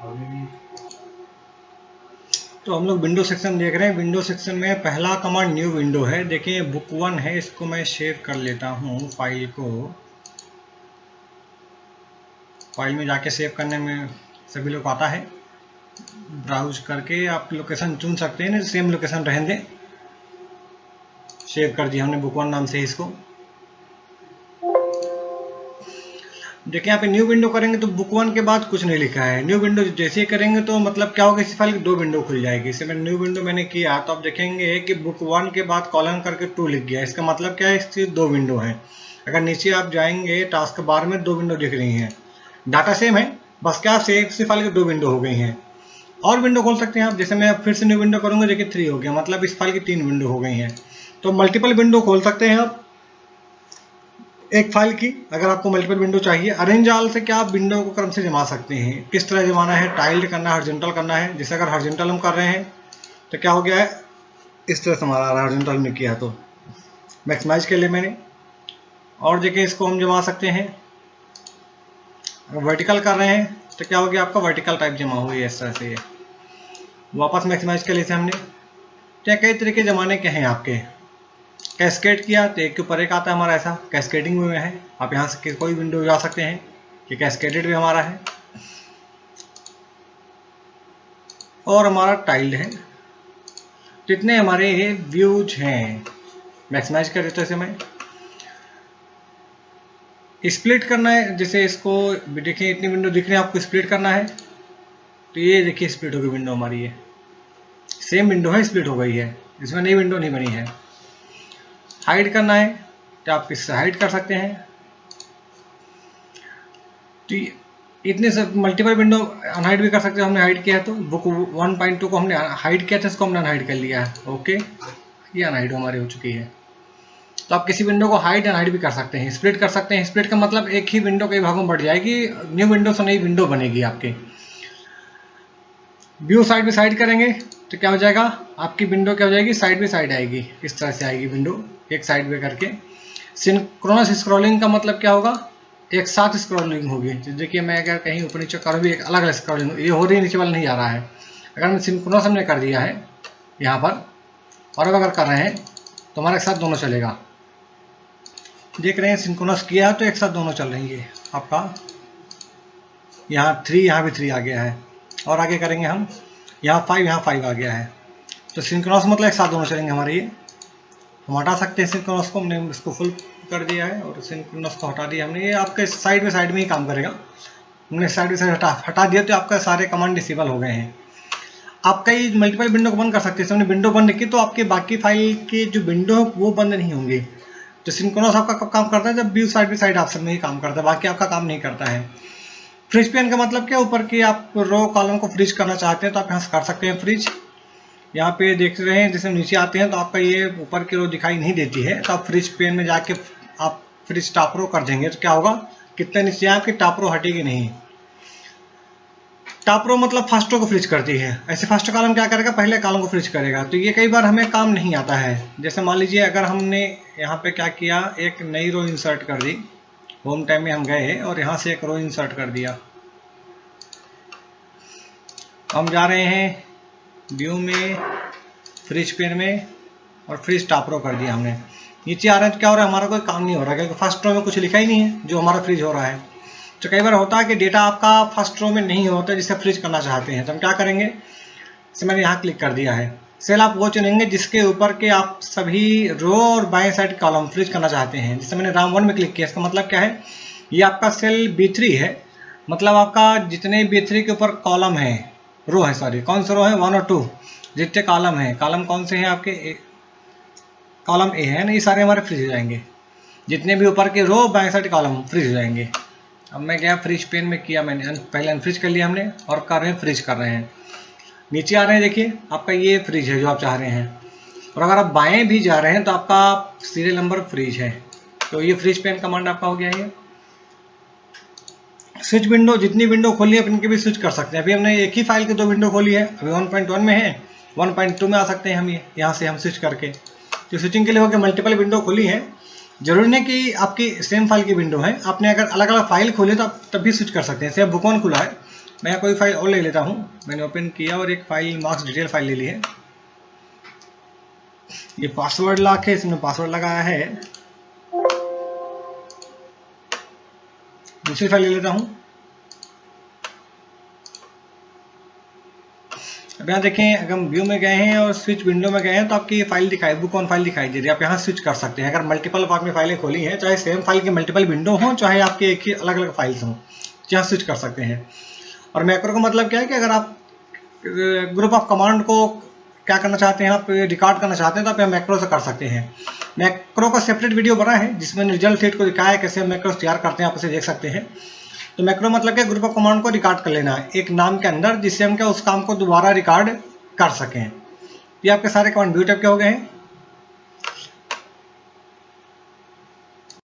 तो हम लोग विंडो सेक्शन देख रहे हैं। विंडो सेक्शन में पहला कमांड न्यू विंडो है। देखिए बुक 1 है, इसको मैं सेव कर लेता हूँ फाइल को। फाइल में जाके सेव करने में सभी लोग आता है। ब्राउज करके आप लोकेशन चुन सकते हैं, सेम लोकेशन रहने दें। सेव कर दिया हमने बुक 1 नाम से इसको। देखिए यहाँ पे न्यू विंडो करेंगे तो बुक 1 के बाद कुछ नहीं लिखा है। न्यू विंडो जैसे ही करेंगे तो मतलब क्या होगा, इसी फाइल की 2 विंडो खुल जाएगी। इसे मैंने न्यू विंडो मैंने किया तो आप देखेंगे कि बुक 1 के बाद कॉलन करके 2 लिख गया। इसका मतलब क्या है, इसकी 2 विंडो है। अगर नीचे आप जाएंगे टास्क बार में 2 विंडो दिख रही हैं। डाटा सेम है, बस क्या सेम इसी फाइल की 2 विंडो हो गई हैं। और विंडो खोल सकते हैं आप। जैसे मैं फिर से न्यू विंडो करूँगा, देखिए 3 हो गया, मतलब इस फाइल की 3 विंडो हो गई हैं। तो मल्टीपल विंडो खोल सकते हैं आप एक फाइल की। अगर आपको मल्टीपल विंडो चाहिए, अरेंज ऑल से क्या आप विंडो को क्रम से जमा सकते हैं। किस तरह जमाना है, टाइल्ड करना है, हॉरिजॉन्टल करना है। जैसे अगर हॉरिजॉन्टल हम कर रहे हैं तो क्या हो गया है, इस तरह से हमारा हॉरिजॉन्टल में किया तो मैक्सिमाइज के लिए मैंने। और देखिए इसको हम जमा सकते हैं। अगर वर्टिकल कर रहे हैं तो क्या हो गया, आपका वर्टिकल टाइप जमा हुई है इस तरह से। वापस मैक्सिमाइज के लिए से हमने क्या कई तरीके जमाने के हैं आपके। कैस्केड किया तो एक के ऊपर एक आता है हमारा, ऐसा कैस्केडिंग में है। आप यहाँ से कोई विंडो जा सकते हैं कि कैस्केडेड भी हमारा है। और हमारा टाइल्ड है। जितने हमारे ये व्यूज हैं, मैक्सिमाइज कर देते हैं। मैं स्प्लिट करना है, जैसे इसको देखिए इतनी विंडो दिख रही है, आपको स्प्लिट करना है तो ये देखिए स्प्लिट हो गई विंडो हमारी। ये सेम विंडो है, स्प्लिट हो गई है, इसमें नई विंडो नहीं बनी है। हाइड करना है तो आप इससे हाइड कर सकते हैं। तो इतने सब मल्टीपल विंडो अनहाइड भी कर सकते हो। हमने हाइड किया है तो बुक 1.2 को हमने हाइड किया था, इसको हमने अनहाइड कर लिया है। ओके, ये अनहाइड हमारी हो चुकी है। तो आप किसी विंडो को हाइड अनहाइड भी कर सकते हैं, स्प्लिट कर सकते हैं। स्प्लिट का मतलब एक ही विंडो कई भागों में बढ़ जाएगी, न्यू विंडो से नई विंडो बनेगी आपके। व्यू साइड बाई साइड करेंगे तो क्या हो जाएगा, आपकी विंडो क्या हो जाएगी, साइड बाई साइड आएगी। इस तरह से आएगी विंडो, एक साइड में करके। सिंक्रोनस स्क्रॉलिंग का मतलब क्या होगा, एक साथ स्क्रॉलिंग होगी। तो देखिए मैं अगर कहीं ऊपर नीचे करूँ भी एक अलग अलग स्क्रॉलिंग, ये हो रही है, नीचे वाला नहीं आ रहा है। अगर मैं सिंक्रोनस हमने कर दिया है यहाँ पर, और अब अगर कर रहे हैं तो हमारे साथ दोनों चलेगा। देख रहे हैं सिंक्रोनस किया तो एक साथ दोनों चल रही है आपका। यहाँ 3, यहाँ भी 3 आ गया है। और आगे करेंगे हम, यहाँ 5, यहाँ 5 आ गया है। तो सिंक्रोनस मतलब एक साथ दोनों चलेंगे हमारे। ये हम हटा सकते हैं सिंक्रोनस को, हमने इसको फुल कर दिया है और सिंक्रोनस को हटा दिया हमने। ये आपके साइड बाई साइड में ही काम करेगा। हमने साइड बाई साइड हटा दिया तो आपका सारे कमांड डिसेबल हो गए हैं। आप कई मल्टीपल विंडो को बंद कर सकते हैं। हमने विंडो बंद की तो आपके बाकी फाइल की जो विंडो है वो बंद नहीं होंगे। तो सिंक्रोनस आपका कब काम करता है, जब view side by side option में ही काम करता है, बाकी आपका काम नहीं करता है। फ्रिज पेन का मतलब क्या, ऊपर की आप रो कॉलम को फ्रीज करना चाहते हैं तो आप यहाँ से कर सकते हैं फ्रीज। यहाँ पे देख रहे हैं जैसे नीचे आते हैं तो आपका ये ऊपर की रो दिखाई नहीं देती है, तो आप फ्रिज पेन में जाके आप फ्रिज टॉप रो कर देंगे तो क्या होगा, कितने नीचे आपकी टॉप रो हटेगी नहीं। टॉप रो मतलब फर्स्ट रो को फ्रीज करती है। ऐसे फर्स्ट कॉलम क्या करेगा, पहले कॉलम को फ्रीज करेगा। तो ये कई बार हमें काम नहीं आता है। जैसे मान लीजिए अगर हमने यहाँ पे क्या किया, एक नई रो इंसर्ट कर दी। होम टाइम में हम गए और यहाँ से एक रो इंसर्ट कर दिया। हम जा रहे हैं व्यू में, फ्रिज पेन में, और फ्रिज टॉप रो कर दिया हमने। नीचे आ रहे हैं तो क्या हो रहा है, हमारा कोई काम नहीं हो रहा क्योंकि फर्स्ट रो में कुछ लिखा ही नहीं है जो हमारा फ्रिज हो रहा है। तो कई बार होता है कि डेटा आपका फर्स्ट रो में नहीं होता जिसे फ्रिज करना चाहते हैं, तो हम क्या करेंगे, जैसे मैंने यहाँ क्लिक कर दिया है। सेल आप वो चुनेंगे जिसके ऊपर के आप सभी रो और बाएं साइड कॉलम फ्रीज करना चाहते हैं। जैसे मैंने राम 1 में क्लिक किया, इसका मतलब क्या है, ये आपका सेल B3 है। मतलब आपका जितने B3 के ऊपर कॉलम है, रो है, सॉरी कौन सा रो है, 1 और 2 जितने कॉलम है, कॉलम कौन से हैं आपके, कॉलम A है ना, ये सारे हमारे फ्रीज हो जाएंगे। जितने भी ऊपर के रो बाएं साइड कॉलम फ्रीज हो जाएंगे। अब मैं क्या फ्रिज पेन में किया मैंने, पहले अनफ्रीज कर लिया हमने और कर रहे हैं फ्रीज कर रहे हैं। नीचे आ रहे हैं, देखिए आपका ये फ्रिज है जो आप चाह रहे हैं। और अगर आप बाएं भी जा रहे हैं तो आपका सीरियल नंबर फ्रिज है। तो ये फ्रिज पेन कमांड आपका हो गया है। स्विच विंडो, जितनी विंडो खोली है इनके भी स्विच कर सकते हैं। अभी हमने एक ही फाइल की 2 विंडो खोली है, अभी 1.1 में है, 1.2 में आ सकते हैं हम। ये यहाँ से हम स्विच करके, तो स्विचिंग के लिए हो गया मल्टीपल विंडो खोली है। जरूरी नहीं कि आपकी सेम फाइल की विंडो है, आपने अगर अलग अलग फाइल खोले तो आप तब भी स्विच कर सकते हैं। जैसे बुक 1 खुला है मैं कोई फाइल और ले लेता हूँ। मैंने ओपन किया और एक फाइल मार्क्स डिटेल फाइल ले ली है। ये पासवर्ड लॉक है, इसमें पासवर्ड लगाया है। दूसरी फाइल ले लेता हूँ। अब यहाँ देखें, अगर हम व्यू में गए हैं और स्विच विंडो में गए हैं तो आपकी ये फाइल दिखाई, बुक ऑन फाइल दिखाई दे रही है। आप यहाँ स्विच कर सकते हैं। अगर मल्टीपल आपने फाइलें खोली हैं, चाहे सेम फाइल की मल्टीपल विंडो हो, चाहे आपके एक ही अलग अलग फाइल्स हों, यहाँ स्विच कर सकते हैं। और मैक्रो का मतलब क्या है कि अगर आप ग्रुप ऑफ कमांड को क्या करना चाहते हैं, आप रिकॉर्ड करना चाहते हैं, तो आप यहाँ मैक्रो से कर सकते हैं। मैक्रो का सेपरेट वीडियो बना है जिसमें रिजल्ट सेट को दिखाया है कैसे मैक्रो तैयार करते हैं, आप उसे देख सकते हैं। तो मैक्रो मतलब क्या, ग्रुप ऑफ कमांड को रिकॉर्ड कर लेना है एक नाम के अंदर, जिससे हम क्या उस काम को दोबारा रिकॉर्ड कर सकें। ये आपके सारे कमांड व्यू टाइप के हो गए हैं।